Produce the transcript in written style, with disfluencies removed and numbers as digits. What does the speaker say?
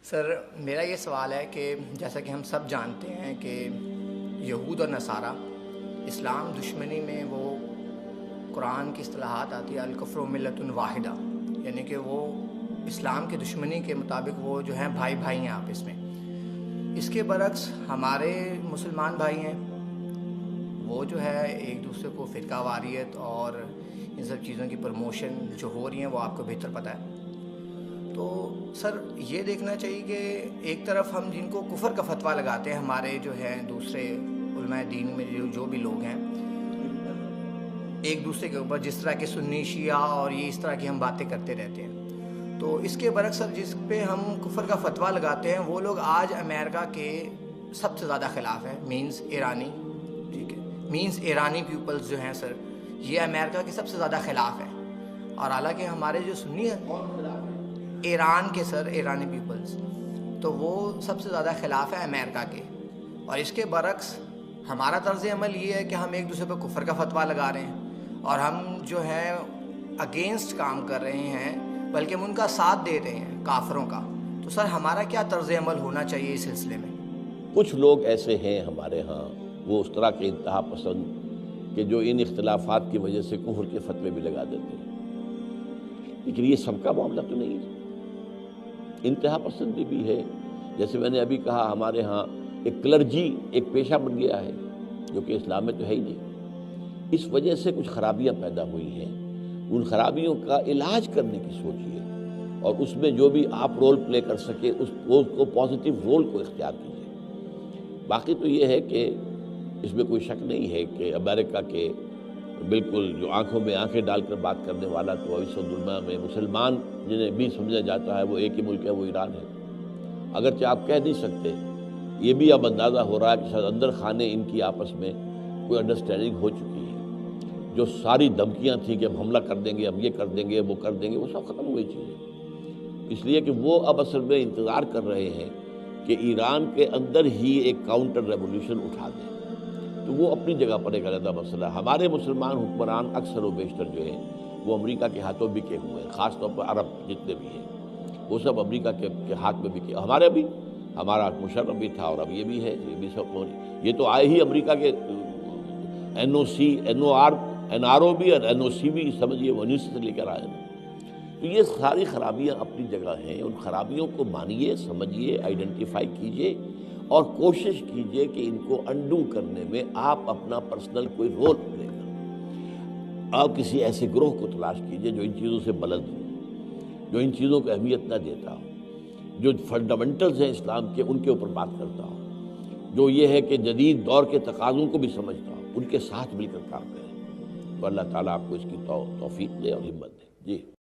سر میرا یہ سوال ہے کہ جیسا کہ ہم سب جانتے ہیں کہ یہود اور نصارہ اسلام دشمنی میں وہ قرآن کی اصطلاحات آتی ہے الکفر ملت واحدہ، یعنی کہ وہ اسلام کی دشمنی کے مطابق وہ جو ہیں بھائی بھائی ہیں آپس میں۔ اس کے برعکس ہمارے مسلمان بھائی ہیں، وہ جو ہے ایک دوسرے کو فرقہ واریت اور ان سب چیزوں کی پروموشن جو ہو رہی ہیں وہ آپ کو بہتر پتہ ہے۔ تو سر یہ دیکھنا چاہیے کہ ایک طرف ہم جن کو کفر کا فتویٰ لگاتے ہیں، ہمارے جو ہیں دوسرے علماء دین میں جو بھی لوگ ہیں، ایک دوسرے کے اوپر جس طرح کے سنی شیعہ اور یہ اس طرح کی ہم باتیں کرتے رہتے ہیں، تو اس کے برعکس سر جس پہ ہم کفر کا فتویٰ لگاتے ہیں وہ لوگ آج امریکہ کے سب سے زیادہ خلاف ہیں، مینز ایرانی، ٹھیک ہے، مینز ایرانی پیپلز جو ہیں سر، یہ امریکہ کے سب سے زیادہ خلاف ہیں۔ اور حالانکہ ہمارے جو سنی ایران کے سر، ایرانی پیپلز، تو وہ سب سے زیادہ خلاف ہے امریکہ کے، اور اس کے برعکس ہمارا طرز عمل یہ ہے کہ ہم ایک دوسرے پہ کفر کا فتویٰ لگا رہے ہیں اور ہم جو ہے اگینسٹ کام کر رہے ہیں، بلکہ ہم ان کا ساتھ دے رہے ہیں کافروں کا۔ تو سر ہمارا کیا طرز عمل ہونا چاہیے اس سلسلے میں؟ کچھ لوگ ایسے ہیں ہمارے ہاں، وہ اس طرح کے انتہا پسند کہ جو ان اختلافات کی وجہ سے کفر کے فتوے بھی لگا دیتے ہیں، لیکن یہ سب کا معاملہ تو نہیں ہے، انتہا پسندی بھی ہے۔ جیسے میں نے ابھی کہا، ہمارے ہاں ایک کلرجی ایک پیشہ بن گیا ہے جو کہ اسلام میں تو ہے ہی نہیں۔ اس وجہ سے کچھ خرابیاں پیدا ہوئی ہیں، ان خرابیوں کا علاج کرنے کی سوچیے اور اس میں جو بھی آپ رول پلے کر سکے اس کو پازیٹیو رول کو اختیار کیجیے۔ باقی تو یہ ہے کہ اس میں کوئی شک نہیں ہے کہ امریکہ کے بالکل جو آنکھوں میں آنکھیں ڈال کر بات کرنے والا تو اس دنیا میں مسلمان جنہیں بھی سمجھا جاتا ہے وہ ایک ہی ملک ہے، وہ ایران ہے۔ اگرچہ آپ کہہ نہیں سکتے، یہ بھی اب اندازہ ہو رہا ہے کہ شاید اندر خانے ان کی آپس میں کوئی انڈرسٹینڈنگ ہو چکی ہے۔ جو ساری دھمکیاں تھیں کہ ہم حملہ کر دیں گے، ہم یہ کر دیں گے، وہ کر دیں گے، وہ سب ختم ہوئی چیزیں، اس لیے کہ وہ اب اصل میں انتظار کر رہے ہیں کہ ایران کے اندر ہی ایک کاؤنٹر ریولوشن اٹھا دیں۔ تو وہ اپنی جگہ پر ایک علیحدہ مسئلہ ہے۔ ہمارے مسلمان حکمران اکثر و بیشتر جو ہیں وہ امریکہ کے ہاتھوں بکے ہوئے ہیں، خاص طور پر عرب جتنے بھی ہیں وہ سب امریکہ کے ہاتھ میں بکے۔ ہمارے بھی، ہمارا مشرف بھی تھا اور اب یہ بھی ہے، یہ بھی سب، یہ تو آئے ہی امریکہ کے N O C, N O R, N R O بھی اور این او سی بھی سمجھیے وہ نیوز سے لے کر آئے ہیں۔ تو یہ ساری خرابیاں اپنی جگہ ہیں، ان خرابیوں کو مانیے، سمجھیے، آئیڈینٹیفائی کیجیے اور کوشش کیجیے کہ ان کو انڈو کرنے میں آپ اپنا پرسنل کوئی رول پلے کریں۔ آپ کسی ایسے گروہ کو تلاش کیجیے جو ان چیزوں سے بلند ہو، جو ان چیزوں کو اہمیت نہ دیتا ہو، جو فنڈامنٹلز ہیں اسلام کے ان کے اوپر بات کرتا ہو، جو یہ ہے کہ جدید دور کے تقاضوں کو بھی سمجھتا ہو، ان کے ساتھ مل کر کام کریں۔ تو اللہ تعالیٰ آپ کو اس کی توفیق دے اور ہمت دے۔ جی